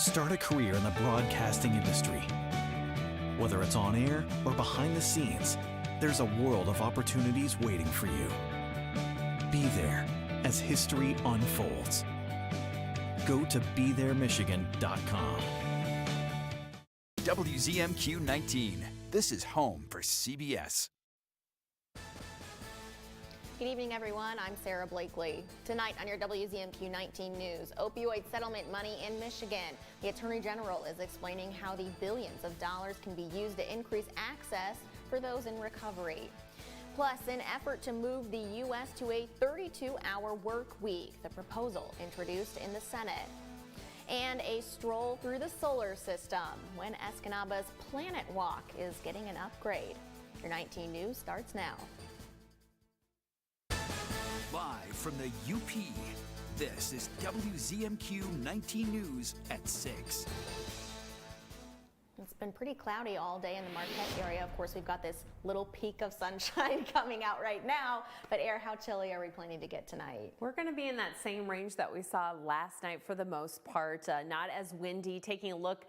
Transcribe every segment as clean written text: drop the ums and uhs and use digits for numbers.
Start a career in the broadcasting industry. Whether it's on air or behind the scenes, there's a world of opportunities waiting for you. Be there as history unfolds. Go to BeThereMichigan.com. WZMQ 19. This is home for CBS. Good evening, everyone. I'm Sarah Blakely. Tonight on your WZMQ 19 news, opioid settlement money in Michigan. The Attorney General is explaining how the billions of dollars can be used to increase access for those in recovery. Plus, an effort to move the U.S. to a 32-hour work week, the proposal introduced in the Senate. And a stroll through the solar system when Escanaba's Planet Walk is getting an upgrade. Your 19 news starts now. Live from the UP, this is WZMQ 19 News at 6. It's been pretty cloudy all day in the Marquette area. Of course, we've got this little peak of sunshine coming out right now. But Air, how chilly are we planning to get tonight? We're going to be in that same range that we saw last night for the most part. Not as windy. Taking a look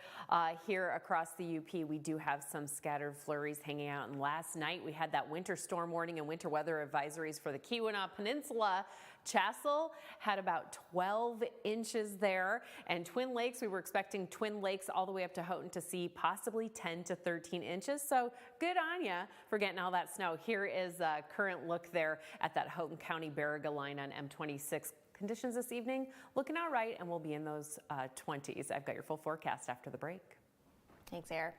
here across the UP, we do have some scattered flurries hanging out. And last night we had that winter storm warning and winter weather advisories for the Keweenaw Peninsula. Chassell had about 12 inches there. And Twin Lakes, we were expecting Twin Lakes all the way up to Houghton to see possibly 10 to 13 inches. So good on ya for getting all that snow. Here is a current look there at that Houghton County Baraga line on M26. Conditions this evening looking all right, and we'll be in those 20s. I've got your full forecast after the break. Thanks, Air.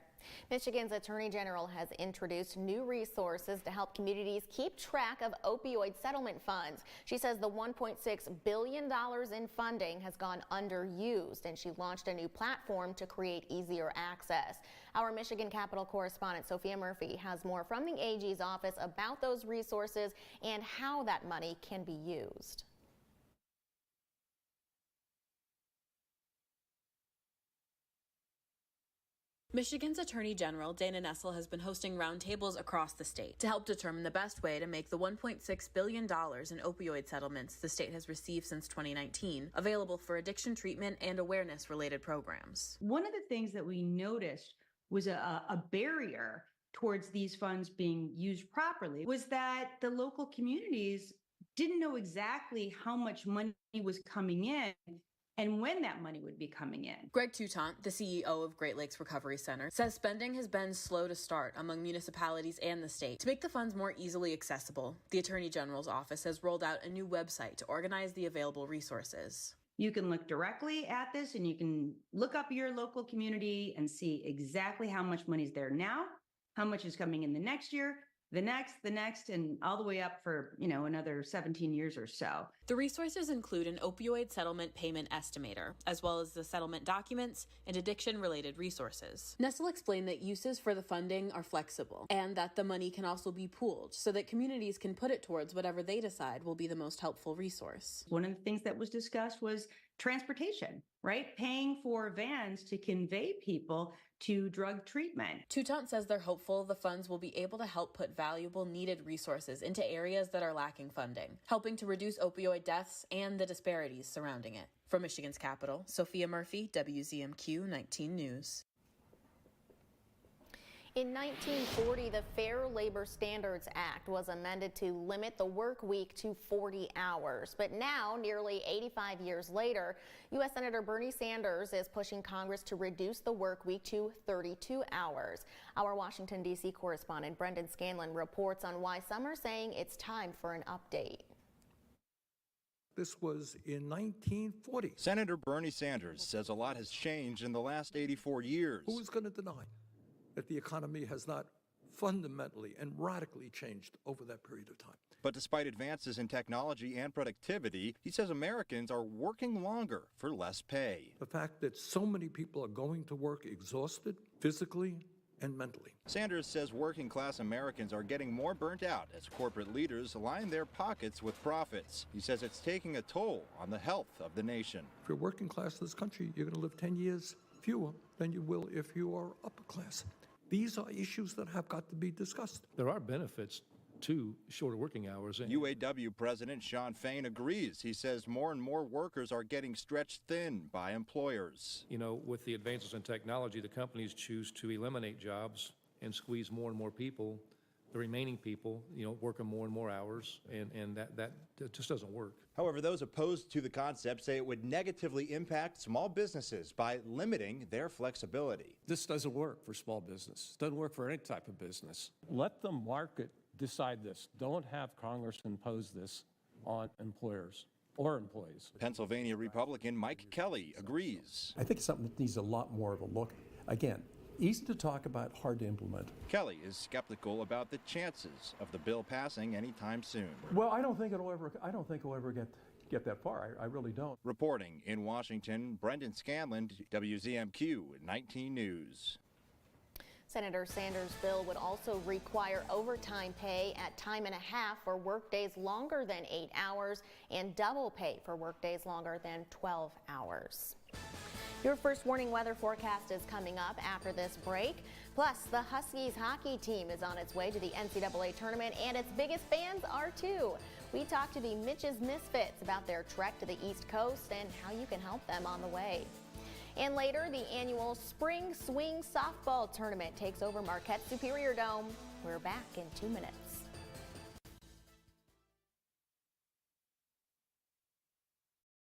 Michigan's Attorney General has introduced new resources to help communities keep track of opioid settlement funds. She says the $1.6 billion in funding has gone underused, and she launched a new platform to create easier access. Our Michigan Capitol correspondent Sophia Murphy has more from the AG's office about those resources and how that money can be used. Michigan's Attorney General Dana Nessel has been hosting roundtables across the state to help determine the best way to make the $1.6 billion in opioid settlements the state has received since 2019 available for addiction treatment and awareness-related programs. One of the things that we noticed was a barrier towards these funds being used properly was that the local communities didn't know exactly how much money was coming in and when that money would be coming in. Greg Toutant, the CEO of Great Lakes Recovery Center, says spending has been slow to start among municipalities and the state. To make the funds more easily accessible, the Attorney General's office has rolled out a new website to organize the available resources. You can look directly at this and you can look up your local community and see exactly how much money is there now, how much is coming in the next year, the next, and all the way up for, another 17 years or so. The resources include an opioid settlement payment estimator, as well as the settlement documents and addiction-related resources. Nessel explained that uses for the funding are flexible, and that the money can also be pooled, so that communities can put it towards whatever they decide will be the most helpful resource. One of the things that was discussed was transportation, right? Paying for vans to convey people to drug treatment. Toutant says they're hopeful the funds will be able to help put valuable needed resources into areas that are lacking funding, helping to reduce opioid deaths and the disparities surrounding it. From Michigan's capital, Sophia Murphy, WZMQ 19 News. In 1940, the Fair Labor Standards Act was amended to limit the work week to 40 hours. But now, nearly 85 years later, U.S. Senator Bernie Sanders is pushing Congress to reduce the work week to 32 hours. Our Washington, D.C. correspondent Brendan Scanlon reports on why some are saying it's time for an update. This was in 1940. Senator Bernie Sanders says a lot has changed in the last 84 years. Who is going to deny that the economy has not fundamentally and radically changed over that period of time? But despite advances in technology and productivity, he says Americans are working longer for less pay. The fact that so many people are going to work exhausted physically and mentally. Sanders says working class Americans are getting more burnt out as corporate leaders line their pockets with profits. He says it's taking a toll on the health of the nation. If you're working class in this country, you're going to live 10 years fewer than you will if you are upper class. These are issues that have got to be discussed. There are benefits to shorter working hours. UAW President Shawn Fain agrees. He says more and more workers are getting stretched thin by employers. You know, with the advances in technology, the companies choose to eliminate jobs and squeeze more and more people, the remaining people, you know, working more and more hours, and that just doesn't work. However, those opposed to the concept say it would negatively impact small businesses by limiting their flexibility. This doesn't work for small business. It doesn't work for any type of business. Let the market decide this. Don't have Congress impose this on employers or employees. Pennsylvania Republican Mike Kelly agrees. I think it's something that needs a lot more of a look. Again, easy to talk about, hard to implement. Kelly is skeptical about the chances of the bill passing anytime soon. Well, I don't think it'll ever get that far. I really don't. Reporting in Washington, Brendan Scanlon, WZMQ 19 News. Senator Sanders' bill would also require overtime pay at time and a half for workdays longer than 8 hours and double pay for workdays longer than 12 hours. Your first warning weather forecast is coming up after this break. Plus, the Huskies hockey team is on its way to the NCAA tournament, and its biggest fans are too. We talked to the Mitch's Misfits about their trek to the East Coast and how you can help them on the way. And later, the annual Spring Swing Softball Tournament takes over Marquette's Superior Dome. We're back in 2 minutes.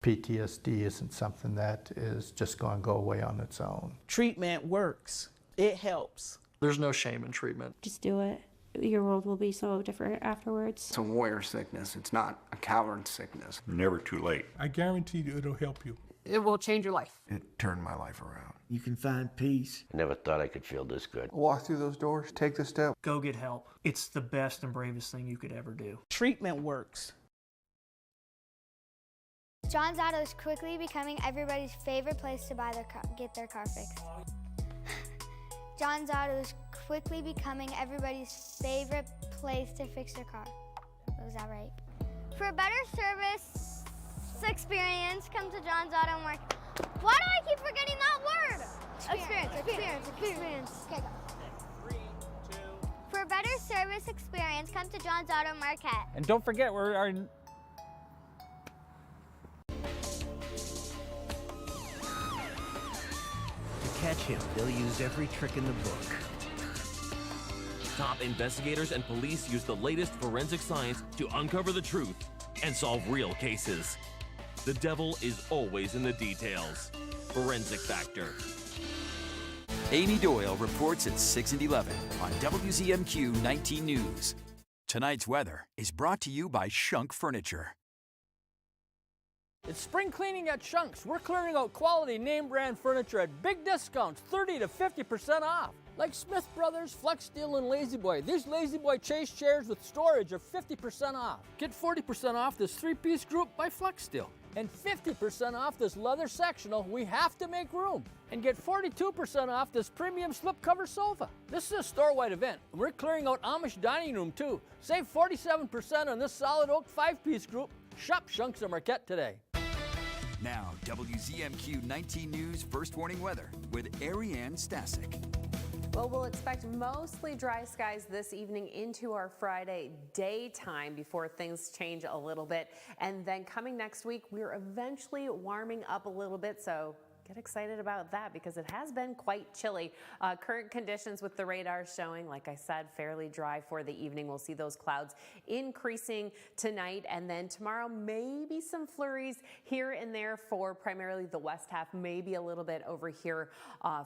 PTSD isn't something that is just going to go away on its own. Treatment works. It helps. There's no shame in treatment. Just do it. Your world will be so different afterwards. It's a warrior sickness. It's not a coward sickness. Never too late. I guarantee you it'll help you. It will change your life. It turned my life around. You can find peace. Never thought I could feel this good. Walk through those doors, take the step. Go get help. It's the best and bravest thing you could ever do. Treatment works. John's Auto is quickly becoming everybody's favorite place to get their car fixed. John's Auto is quickly becoming everybody's favorite place to fix their car. Was that right? For a better service experience, come to John's Auto Market. Why do I keep forgetting that word? Experience. Okay, go. 3, 2. For a better service experience, come to John's Auto Market. And don't forget, we're our To catch him, they'll use every trick in the book. Top investigators and police use the latest forensic science to uncover the truth and solve real cases. The devil is always in the details. Forensic Factor. Amy Doyle reports at 6 and 11 on WZMQ 19 News. Tonight's weather is brought to you by Shunk Furniture. It's spring cleaning at Shunk's. We're clearing out quality name brand furniture at big discounts, 30 to 50% off. Like Smith Brothers, Flex Steel, and Lazy Boy. These Lazy Boy Chase chairs with storage are 50% off. Get 40% off this 3-piece group by Flex Steel. And 50% off this leather sectional. We have to make room. And get 42% off this premium slipcover sofa. This is a store-wide event. We're clearing out Amish dining room too. Save 47% on this solid oak 5-piece group. Shop Shunk's and Marquette today. Now, WZMQ 19 News First Warning Weather with Ariane Stasic. Well, we'll expect mostly dry skies this evening into our Friday daytime before things change a little bit. And then coming next week, we're eventually warming up a little bit. So get excited about that because it has been quite chilly. Current conditions with the radar showing, like I said, fairly dry for the evening. We'll see those clouds increasing tonight, and then tomorrow maybe some flurries here and there for primarily the west half, maybe a little bit over here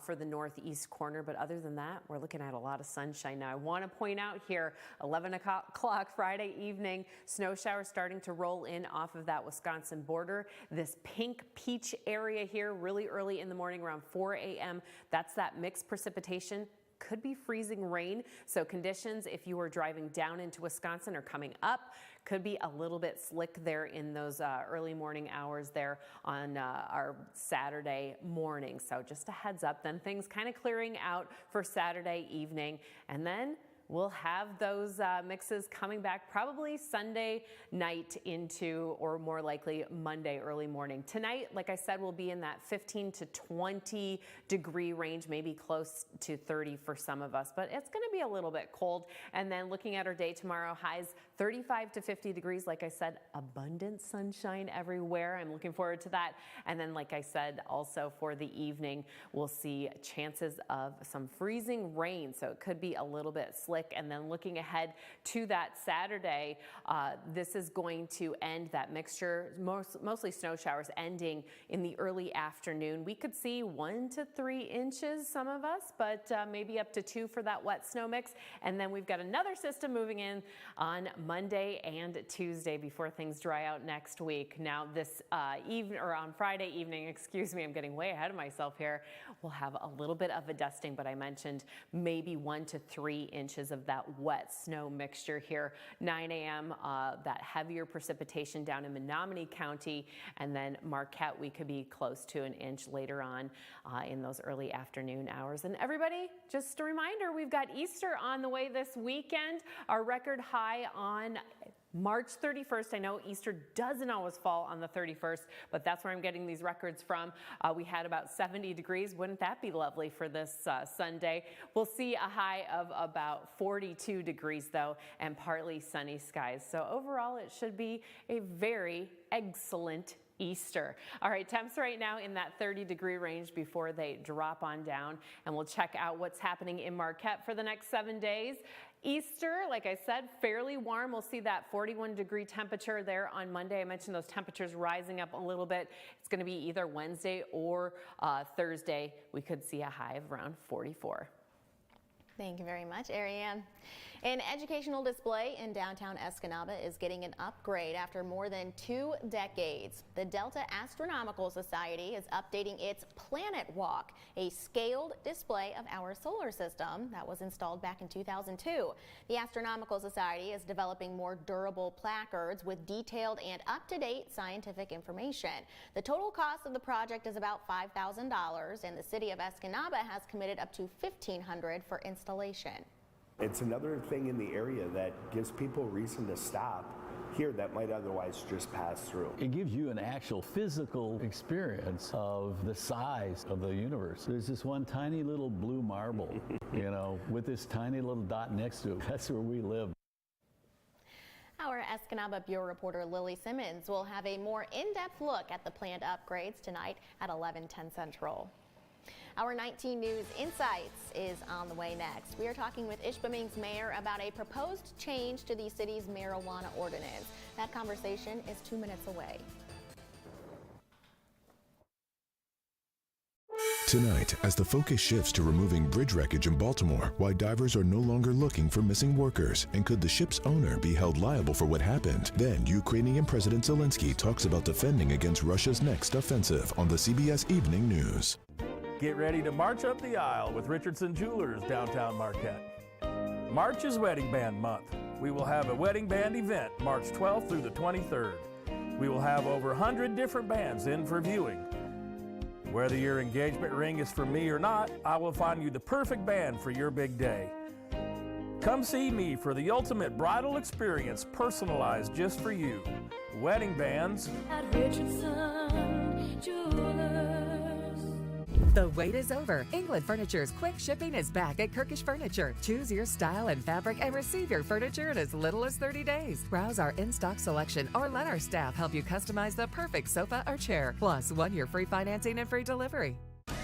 for the northeast corner. But other than that, we're looking at a lot of sunshine now. I want to point out here, 11 o'clock Friday evening, snow showers starting to roll in off of that Wisconsin border. This pink peach area here really early in the morning around 4 a.m. That's that mixed precipitation. Could be freezing rain. So conditions, if you are driving down into Wisconsin or coming up, could be a little bit slick there in those early morning hours there on our Saturday morning. So just a heads up, then things kind of clearing out for Saturday evening. And then we'll have those mixes coming back probably Sunday night into, or more likely Monday early morning. Tonight, like I said, we'll be in that 15 to 20 degree range, maybe close to 30 for some of us, but it's going to be a little bit cold. And then looking at our day tomorrow, highs 35 to 50 degrees. Like I said, abundant sunshine everywhere. I'm looking forward to that. And then, like I said, also for the evening, we'll see chances of some freezing rain. So it could be a little bit slick. And then looking ahead to that Saturday, this is going to end that mixture, mostly snow showers ending in the early afternoon. We could see 1 to 3 inches, some of us, but maybe up to 2 for that wet snow mix. And then we've got another system moving in on Monday and Tuesday before things dry out next week. Now this evening, or on Friday evening, excuse me, I'm getting way ahead of myself here, we'll have a little bit of a dusting, but I mentioned maybe 1 to 3 inches of that wet snow mixture here. 9 a.m., that heavier precipitation down in Menominee County, and then Marquette, we could be close to an inch later on in those early afternoon hours. And everybody, just a reminder, we've got Easter on the way this weekend. Our record high on March 31st. I know Easter doesn't always fall on the 31st, but that's where I'm getting these records from. We had about 70 degrees. Wouldn't that be lovely for this Sunday? We'll see a high of about 42 degrees though, and partly sunny skies. So overall, it should be a very excellent Easter. All right, temps right now in that 30-degree range before they drop on down, and we'll check out what's happening in Marquette for the next 7 days. Easter, like I said, fairly warm. We'll see that 41-degree temperature there on Monday. I mentioned those temperatures rising up a little bit. It's going to be either Wednesday or Thursday. We could see a high of around 44. Thank you very much, Ariane. An educational display in downtown Escanaba is getting an upgrade after more than 2 decades. The Delta Astronomical Society is updating its Planet Walk, a scaled display of our solar system that was installed back in 2002. The Astronomical Society is developing more durable placards with detailed and up-to-date scientific information. The total cost of the project is about $5,000, and the city of Escanaba has committed up to $1,500 for installation. It's another thing in the area that gives people reason to stop here that might otherwise just pass through. It gives you an actual physical experience of the size of the universe. There's this one tiny little blue marble, you know, with this tiny little dot next to it. That's where we live. Our Escanaba Bureau reporter Lily Simmons will have a more in-depth look at the planned upgrades tonight at 11:10 Central. Our 19 News Insights is on the way next. We are talking with Ishpeming's mayor about a proposed change to the city's marijuana ordinance. That conversation is 2 minutes away. Tonight, as the focus shifts to removing bridge wreckage in Baltimore, why divers are no longer looking for missing workers, and could the ship's owner be held liable for what happened? Then, Ukrainian President Zelensky talks about defending against Russia's next offensive on the CBS Evening News. Get ready to march up the aisle with Richardson Jewelers, downtown Marquette. March is Wedding Band Month. We will have a wedding band event March 12th through the 23rd. We will have over 100 different bands in for viewing. Whether your engagement ring is for me or not, I will find you the perfect band for your big day. Come see me for the ultimate bridal experience personalized just for you. Wedding bands at Richardson Jewelers. The wait is over. England Furniture's quick shipping is back at Kirkish Furniture. Choose your style and fabric and receive your furniture in as little as 30 days. Browse our in-stock selection or let our staff help you customize the perfect sofa or chair. Plus, 1 year free financing and free delivery.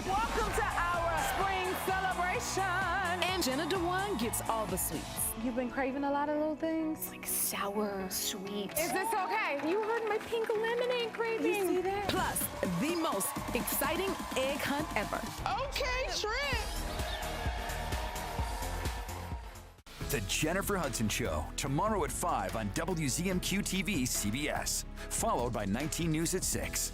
Welcome to our spring celebration. And Jenna DeWine gets all the sweets. You've been craving a lot of little things? Like sour, sweet. Is this okay? You heard my pink lemonade craving. You see that? Plus, the most exciting egg hunt ever. Okay, Trent. The Jennifer Hudson Show, tomorrow at 5 on WZMQ TV CBS, followed by 19 News at 6.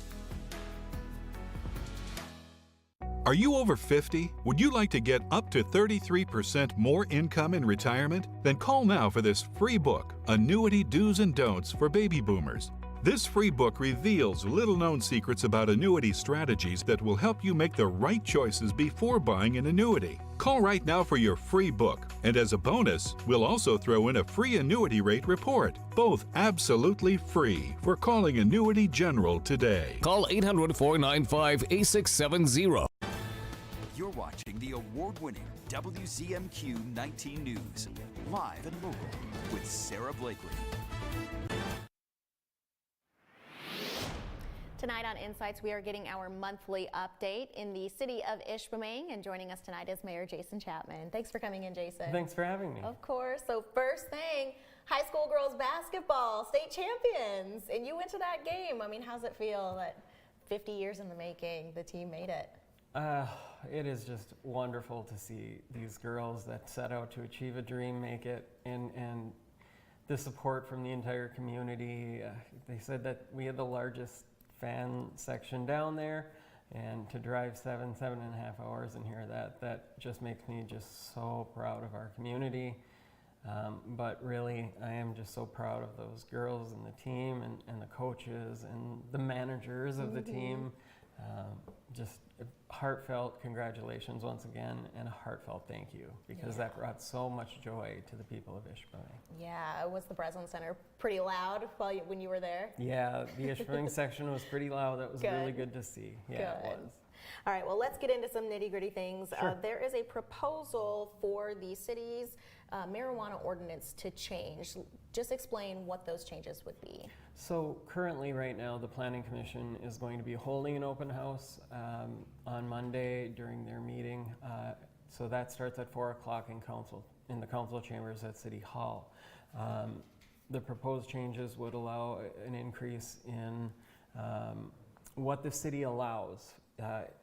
Are you over 50? Would you like to get up to 33% more income in retirement? Then call now for this free book, Annuity Do's and Don'ts for Baby Boomers. This free book reveals little-known secrets about annuity strategies that will help you make the right choices before buying an annuity. Call right now for your free book, and as a bonus, we'll also throw in a free annuity rate report. Both absolutely free for calling Annuity General today. Call 800-495-8670. You're watching the award-winning WZMQ 19 News, live and local with Sarah Blakely. Tonight on Insights, we are getting our monthly update in the city of Ishpeming, and joining us tonight is Mayor Jason Chapman. Thanks for coming in, Jason. Thanks for having me. Of course. So first thing, high school girls basketball, state champions, and you went to that game. I mean, how's it feel that 50 years in the making, the team made it? It is just wonderful to see these girls that set out to achieve a dream make it, and the support from the entire community. They said that we had the largest fan section down there, and to drive 7.5 hours and hear that just makes me just so proud of our community. But really, I am just so proud of those girls and the team and the coaches and the managers of the team. Just heartfelt congratulations once again, and a heartfelt thank you, because that brought so much joy to the people of Ishpeming. Yeah, was the Breslin Center pretty loud when you were there? Yeah, the Ishpeming section was pretty loud. That was really good to see. Yeah, it was. All right, well, let's get into some nitty-gritty things. Sure. There is a proposal for the city's marijuana ordinance to change. Just explain what those changes would be. So currently, right now, the Planning Commission is going to be holding an open house on Monday during their meeting. So that starts at 4 o'clock in the council chambers at City Hall. The proposed changes would allow an increase in what the city allows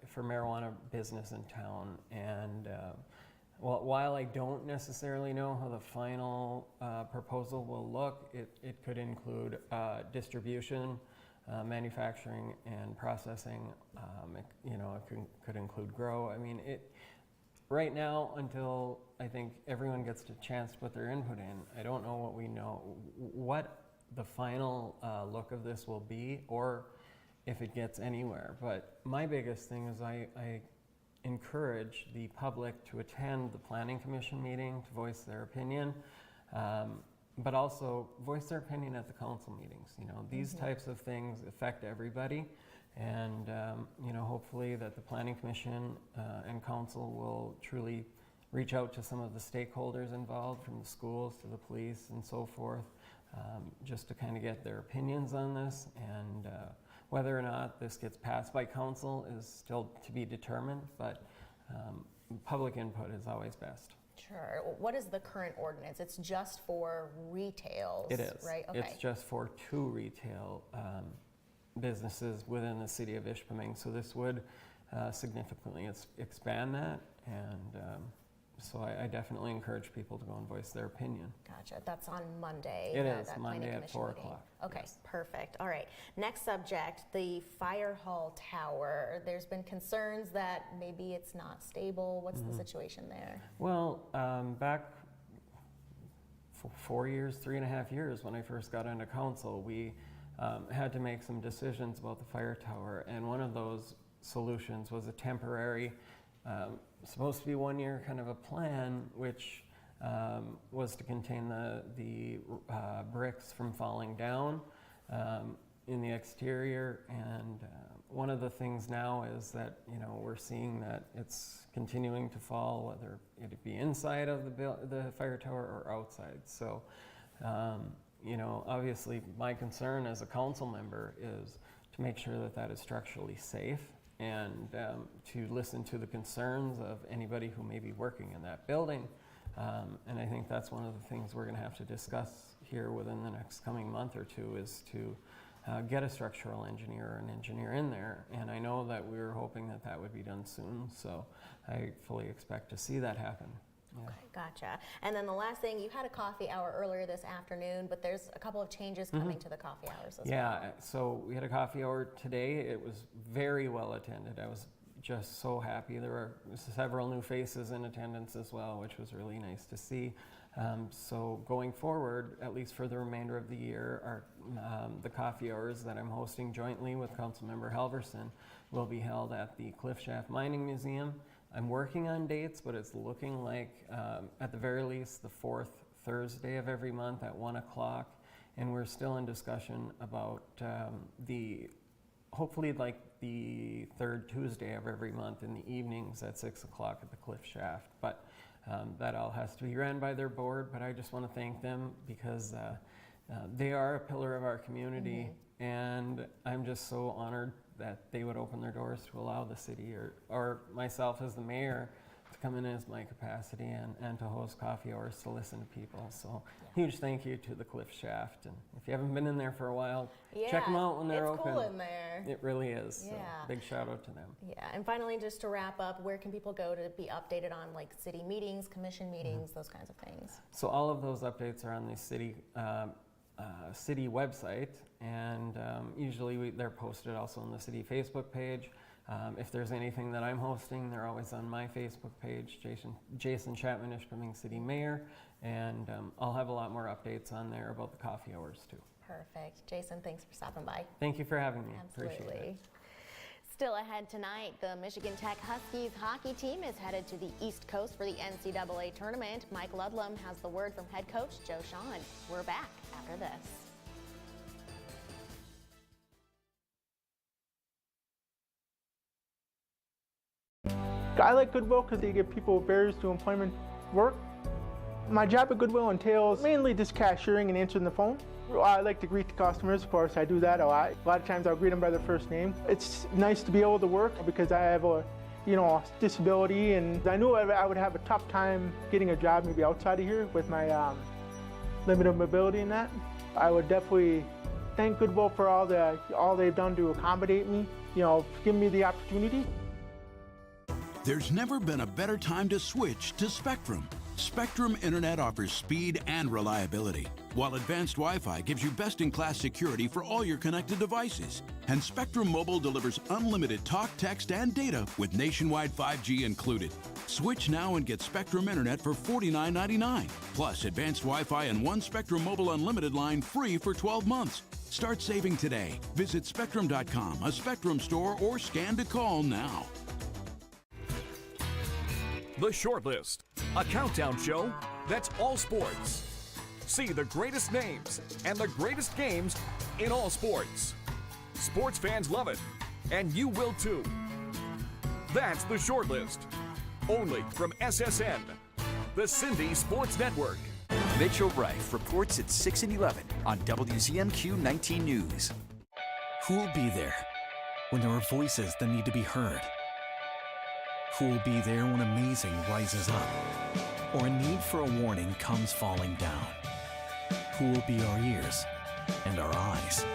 for marijuana business in town. And while I don't necessarily know how the final proposal will look, it could include distribution, manufacturing, and processing. It could include grow. I mean, right now, until I think everyone gets a chance to put their input in, I don't know what the final look of this will be, or if it gets anywhere. But my biggest thing is I encourage the public to attend the Planning Commission meeting to voice their opinion, but also voice their opinion at the council meetings. These types of things affect everybody, and hopefully that the Planning Commission and council will truly reach out to some of the stakeholders involved, from the schools to the police and so forth, just to kind of get their opinions on this. And whether or not this gets passed by council is still to be determined, but public input is always best. Sure. What is the current ordinance? It's just for retail, It is. right? Okay. It's just for 2 retail businesses within the city of Ishpeming. So this would significantly expand that, and so I definitely encourage people to go and voice their opinion. Gotcha. That's on Monday. It is that Monday Planning at Commission 4 meeting. o'clock. Okay, Yes. perfect. All right. Next subject, the fire hall tower. There's been concerns that maybe it's not stable. What's the situation there? Well, back 3.5 years, when I first got into council, we had to make some decisions about the fire tower, and one of those solutions was a temporary, supposed to be 1 year kind of a plan, which was to contain the bricks from falling down in the exterior. And one of the things now is that we're seeing that it's continuing to fall, whether it be inside of the fire tower or outside. So obviously my concern as a council member is to make sure that is structurally safe, and to listen to the concerns of anybody who may be working in that building. And I think that's one of the things we're going to have to discuss here within the next coming month or two, is to get a structural engineer or an engineer in there. And I know that we were hoping that would be done soon, so I fully expect to see that happen. Yeah. Okay, gotcha. And then the last thing, you had a coffee hour earlier this afternoon, but there's a couple of changes coming to the coffee hours as well. Yeah, so we had a coffee hour today. It was very well attended. I was just so happy. There were several new faces in attendance as well, which was really nice to see. So going forward, at least for the remainder of the year, the coffee hours that I'm hosting jointly with Councilmember Halverson will be held at the Cliff Shaft Mining Museum. I'm working on dates, but it's looking like at the very least the 4th Thursday of every month at 1 o'clock. And we're still in discussion about hopefully like the 3rd Tuesday of every month in the evenings at 6 o'clock at the Cliff Shaft. But that all has to be ran by their board, but I just want to thank them because they are a pillar of our community, and I'm just so honored that they would open their doors to allow the city or myself as the mayor to come in as my capacity and to host coffee hours to listen to people. So huge thank you to the Cliff Shaft, and if you haven't been in there for a while, check them out when they're open. It's cool in there. It really is. Yeah. So big shout out to them. Yeah, and finally, just to wrap up, where can people go to be updated on like city meetings, commission meetings, those kinds of things? So all of those updates are on the city website, and usually they're posted also on the city Facebook page. If there's anything that I'm hosting, they're always on my Facebook page, Jason Chapman, Ishpeming City Mayor, and I'll have a lot more updates on there about the coffee hours too. Perfect. Jason, thanks for stopping by. Thank you for having me. Absolutely. Appreciate it. Still ahead tonight, the Michigan Tech Huskies hockey team is headed to the East Coast for the NCAA tournament. Mike Ludlam has the word from head coach Joe Shawn. We're back after this. I like Goodwill because they give people barriers to employment work. My job at Goodwill entails mainly just cashiering and answering the phone. I like to greet the customers, of course, I do that a lot. A lot of times I'll greet them by their first name. It's nice to be able to work because I have a disability, and I knew I would have a tough time getting a job maybe outside of here with my limited mobility and that. I would definitely thank Goodwill for all they've done to accommodate me, giving me the opportunity. There's never been a better time to switch to Spectrum. Spectrum Internet offers speed and reliability, while advanced Wi-Fi gives you best-in-class security for all your connected devices. And Spectrum Mobile delivers unlimited talk, text, and data with nationwide 5G included. Switch now and get Spectrum Internet for $49.99, plus advanced Wi-Fi and one Spectrum Mobile Unlimited line free for 12 months. Start saving today. Visit Spectrum.com, a Spectrum store, or scan to call now. The Shortlist, a countdown show that's all sports. See the greatest names and the greatest games in all sports. Sports fans love it, and you will too. That's The Shortlist, only from SSN, the Cindy Sports Network. Mitchell Reif reports at 6 and 11 on WZMQ 19 News. Who'll be there when there are voices that need to be heard? Who will be there when amazing rises up, or a need for a warning comes falling down? Who will be our ears and our eyes?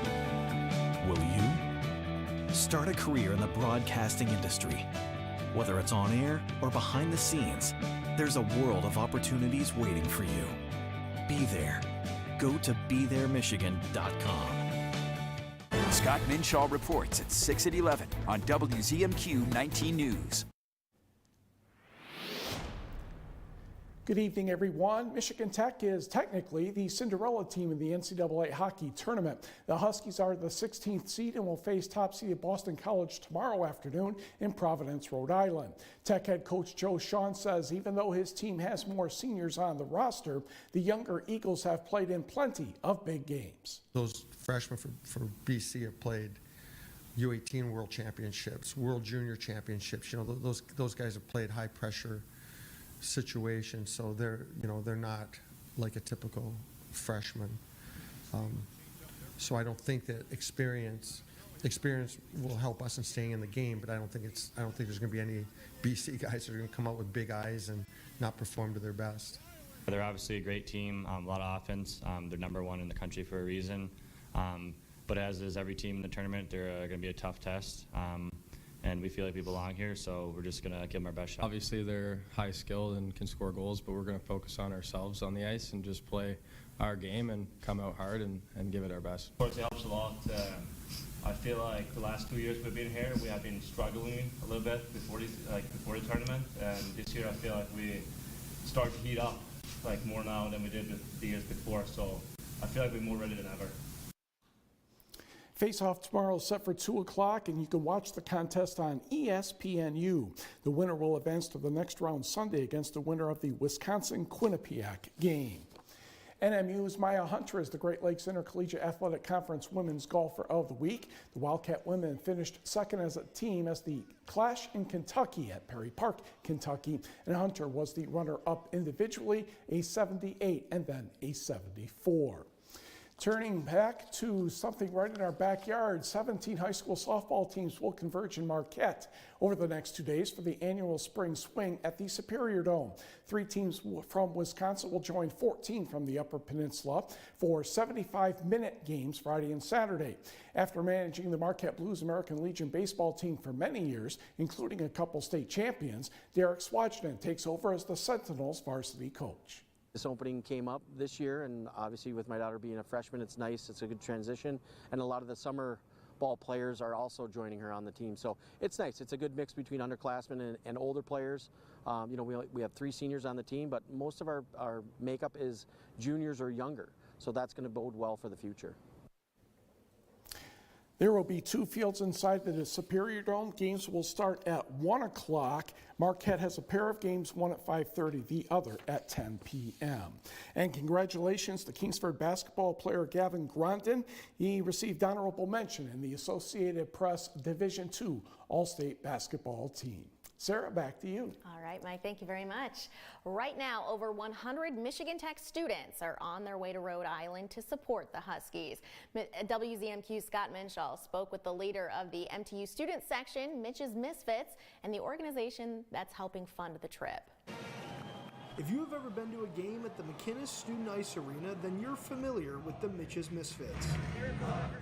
Will you? Start a career in the broadcasting industry. Whether it's on air or behind the scenes, there's a world of opportunities waiting for you. Be there. Go to BeThereMichigan.com. Scott Minshaw reports at 6 and 11 on WZMQ 19 News. Good evening, everyone. Michigan Tech is technically the Cinderella team in the NCAA hockey tournament. The Huskies are the 16th seed and will face top-seeded Boston College tomorrow afternoon in Providence, Rhode Island. Tech head coach Joe Shawn says even though his team has more seniors on the roster, the younger Eagles have played in plenty of big games. Those freshmen for BC have played U18 World Championships, World Junior Championships. Those guys have played high-pressure situation, so they're not like a typical freshman. So I don't think that experience will help us in staying in the game, but I don't think there's going to be any BC guys that are going to come out with big eyes and not perform to their best. They're obviously a great team, a lot of offense. They're #1 in the country for a reason. But as is every team in the tournament, they're going to be a tough test. And we feel like we belong here, so we're just going to give them our best shot. Obviously, they're high skilled and can score goals, but we're going to focus on ourselves on the ice and just play our game and come out hard and give it our best. Of course, it helps a lot. I feel like the last 2 years we've been here, we have been struggling a little bit before the tournament, and this year I feel like we start to heat up. like more now than we did the years before. So I feel like we're more ready than ever. Face-off tomorrow is set for 2 o'clock, and you can watch the contest on ESPNU. The winner will advance to the next round Sunday against the winner of the Wisconsin-Quinnipiac game. NMU's Maya Hunter is the Great Lakes Intercollegiate Athletic Conference Women's Golfer of the Week. The Wildcat women finished second as a team as the Clash in Kentucky at Perry Park, Kentucky, and Hunter was the runner-up individually, a 78 and then a 74. Turning back to something right in our backyard, 17 high school softball teams will converge in Marquette over the next 2 days for the annual spring swing at the Superior Dome. 3 teams from Wisconsin will join 14 from the Upper Peninsula for 75-minute games Friday and Saturday. After managing the Marquette Blues American Legion baseball team for many years, including a couple state champions, Derek Swajden takes over as the Sentinels varsity coach. This opening came up this year, and obviously with my daughter being a freshman, it's nice. It's a good transition, and a lot of the summer ball players are also joining her on the team. So it's nice. It's a good mix between underclassmen and older players. We have 3 seniors on the team, but most of our makeup is juniors or younger. So that's going to bode well for the future. There will be 2 fields inside the Superior Dome. Games will start at 1 o'clock. Marquette has a pair of games, one at 5:30, the other at 10 p.m. And congratulations to Kingsford basketball player Gavin Grondin. He received honorable mention in the Associated Press Division II All-State basketball team. Sarah, back to you. All right, Mike, thank you very much. Right now, over 100 Michigan Tech students are on their way to Rhode Island to support the Huskies. WZMQ Scott Minshaw spoke with the leader of the MTU student section, Mitch's Misfits, and the organization that's helping fund the trip. If you have ever been to a game at the McInnes Student Ice Arena, then you're familiar with the Mitch's Misfits.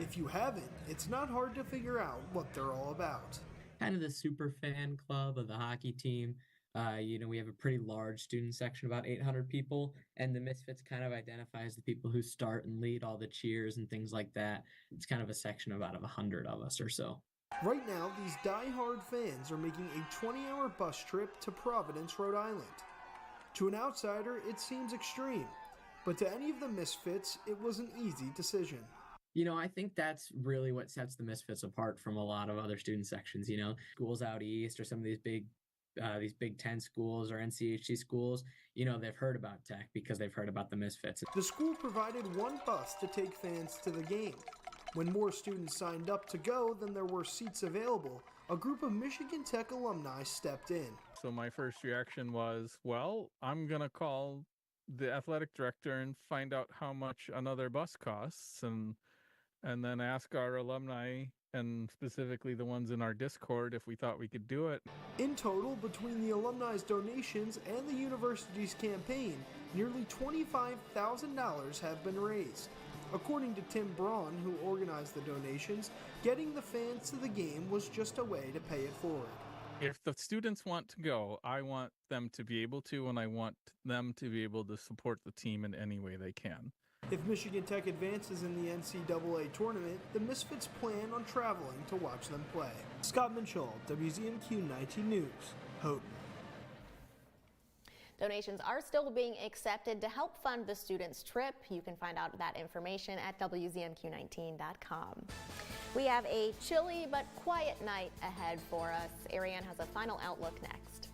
If you haven't, it's not hard to figure out what they're all about. Kind of the super fan club of the hockey team. We have a pretty large student section, about 800 people, and the Misfits kind of identifies the people who start and lead all the cheers and things like that. It's kind of a section of about 100 of us or so. Right now, these die-hard fans are making a 20-hour bus trip to Providence, Rhode Island. To an outsider, it seems extreme, but to any of the Misfits, it was an easy decision. I think that's really what sets the Misfits apart from a lot of other student sections. Schools out east or some of these Big Ten schools or NCHC schools, they've heard about Tech because they've heard about the Misfits. The school provided 1 bus to take fans to the game. When more students signed up to go than there were seats available, a group of Michigan Tech alumni stepped in. So my first reaction was, well, I'm going to call the athletic director and find out how much another bus costs and then ask our alumni, and specifically the ones in our Discord, if we thought we could do it. In total, between the alumni's donations and the university's campaign, nearly $25,000 have been raised. According to Tim Braun, who organized the donations, getting the fans to the game was just a way to pay it forward. If the students want to go, I want them to be able to, and I want them to be able to support the team in any way they can. If Michigan Tech advances in the NCAA tournament, the Misfits plan on traveling to watch them play. Scott Minchall, WZMQ 19 News, Houghton. Donations are still being accepted to help fund the students' trip. You can find out that information at WZMQ19.com. We have a chilly but quiet night ahead for us. Ariane has a final outlook next.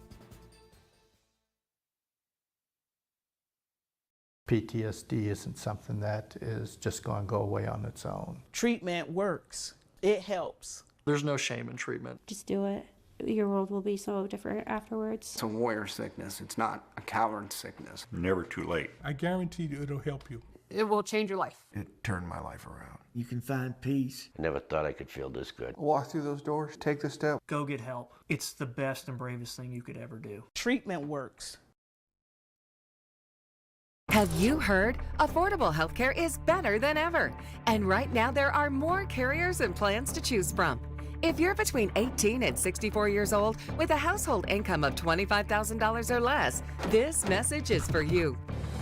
PTSD isn't something that is just going to go away on its own. Treatment works. It helps. There's no shame in treatment. Just do it. Your world will be so different afterwards. It's a warrior sickness. It's not a coward sickness. Never too late. I guarantee you it'll help you. It will change your life. It turned my life around. You can find peace. I never thought I could feel this good. Walk through those doors, take the step. Go get help. It's the best and bravest thing you could ever do. Treatment works. Have you heard? Affordable healthcare is better than ever. And right now there are more carriers and plans to choose from. If you're between 18 and 64 years old with a household income of $25,000 or less, this message is for you.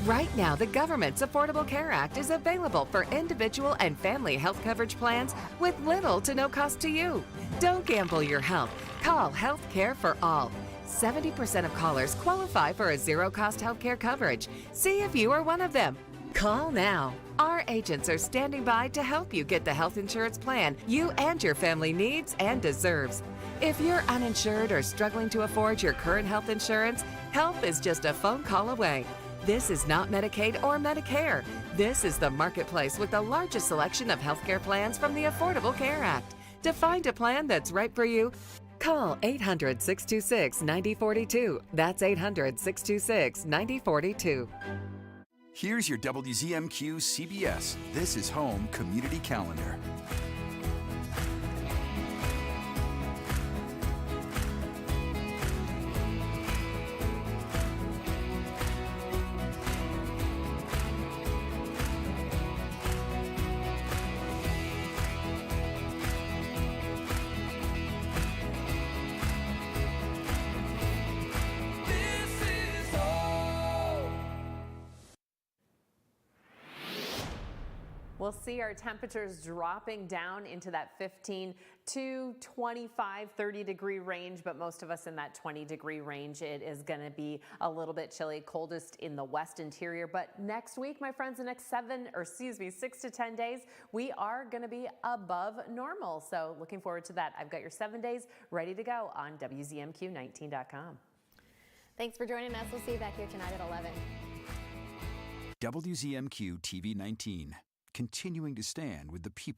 Right now, the government's Affordable Care Act is available for individual and family health coverage plans with little to no cost to you. Don't gamble your health. Call Health Care for All. 70% of callers qualify for a zero-cost healthcare coverage. See if you are one of them. Call now. Our agents are standing by to help you get the health insurance plan you and your family needs and deserves. If you're uninsured or struggling to afford your current health insurance, help is just a phone call away. This is not Medicaid or Medicare. This is the marketplace with the largest selection of healthcare plans from the Affordable Care Act. To find a plan that's right for you, call 800-626-9042. That's 800-626-9042. Here's your WZMQ CBS This is Home Community Calendar. We'll see our temperatures dropping down into that 15 to 25, 30 degree range, but most of us in that 20 degree range. It is going to be a little bit chilly, coldest in the west interior. But next week, my friends, the next 6 to 10 days, we are going to be above normal. So looking forward to that. I've got your 7 days ready to go on WZMQ19.com. Thanks for joining us. We'll see you back here tonight at 11. WZMQ TV 19, continuing to stand with the people.